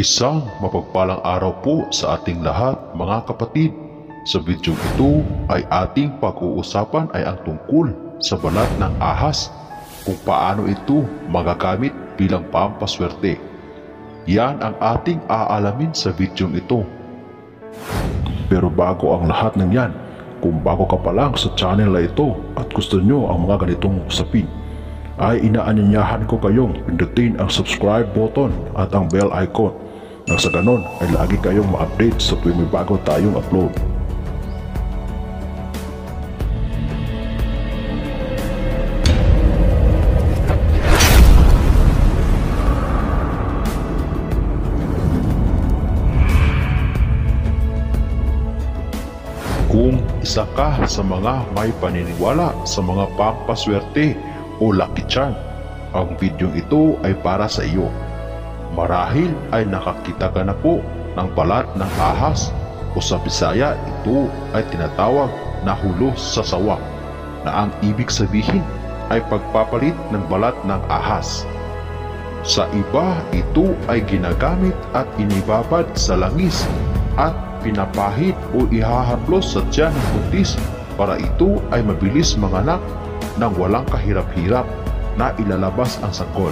Isang mapagpalang araw po sa ating lahat mga kapatid. Sa video ito ay ating pag-uusapan ay ang tungkol sa balat ng ahas, kung paano ito magagamit bilang pampaswerte. Yan ang ating aalamin sa video ito. Pero bago ang lahat ng yan, kung bago ka pa lang sa channel na ito at gusto nyo ang mga ganitong usapin, ay inaanyayahan ko kayong pindutin ang subscribe button at ang bell icon nang sa ganon ay lagi kayong ma-update sa tuwing may bago tayong upload. Kung isa ka sa mga may paniniwala sa mga pampaswerte o lucky charm, ang video ito ay para sa iyo. Marahil ay nakakita ka na po ng balat ng ahas, o sa Bisaya ito ay tinatawag na hulos sa sawa, na ang ibig sabihin ay pagpapalit ng balat ng ahas. Sa iba ito ay ginagamit at inibabad sa langis at pinapahid o ihahaplos sa tiyan ng buntis para ito ay mabilis manganak nang walang kahirap-hirap na ilalabas ang sanggol.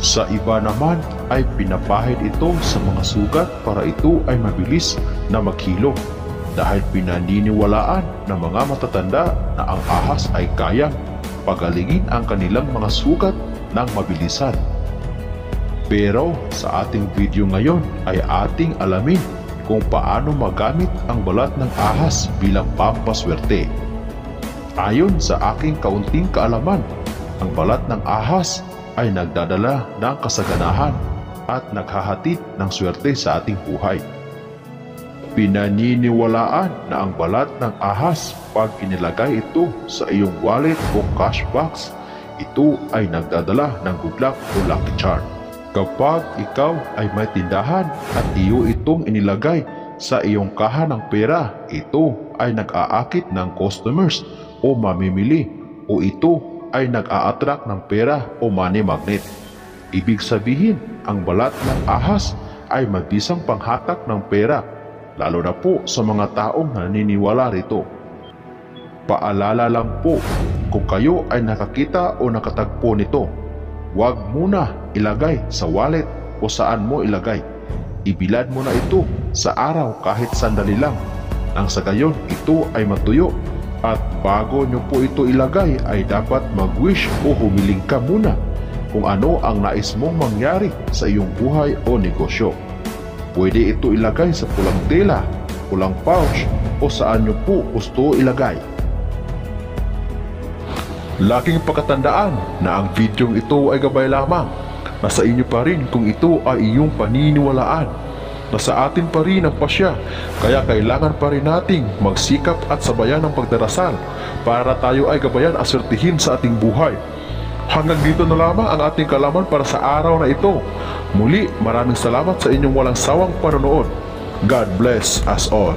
Sa iba naman ay pinapahid ito sa mga sugat para ito ay mabilis na maghilo, dahil pinaniniwalaan ng mga matatanda na ang ahas ay kayang pagalingin ang kanilang mga sugat ng mabilisan. Pero sa ating video ngayon ay ating alamin kung paano magamit ang balat ng ahas bilang pampaswerte. Ayon sa aking kaunting kaalaman, ang balat ng ahas ay nagdadala ng kasaganahan at naghahatid ng swerte sa ating buhay. Pinaniniwalaan na ang balat ng ahas, pag inilagay ito sa iyong wallet o cash box, ito ay nagdadala ng good luck o lucky charm. Kapag ikaw ay may tindahan at iyo itong inilagay sa iyong kaha ng pera, ito ay nag-aakit ng customers o mamimili, o ito ay nag-a-attract ng pera o money magnet. Ibig sabihin, ang balat ng ahas ay mabisang panghatak ng pera, lalo na po sa mga taong naniniwala rito. Paalala lang po, kung kayo ay nakakita o nakatagpo nito, huwag muna ilagay sa wallet o saan mo ilagay. Ibilad mo na ito sa araw kahit sandali lang, nang sa gayon ito ay matuyo. At bago nyo po ito ilagay ay dapat mag-wish o humiling ka muna kung ano ang nais mong mangyari sa iyong buhay o negosyo. Pwede ito ilagay sa pulang tela, pulang pouch o saan nyo po gusto ilagay. Laking pagkatandaan na ang videong ito ay gabay lamang. Nasa inyo pa rin kung ito ay iyong paniniwalaan. Nasa atin pa rin ang pasya, kaya kailangan pa rin nating magsikap at sabayan ng pagdarasal para tayo ay gabayan asertihin sa ating buhay. Hanggang dito na lamang ang ating kalaman para sa araw na ito. Muli, maraming salamat sa inyong walang sawang panonood. God bless us all.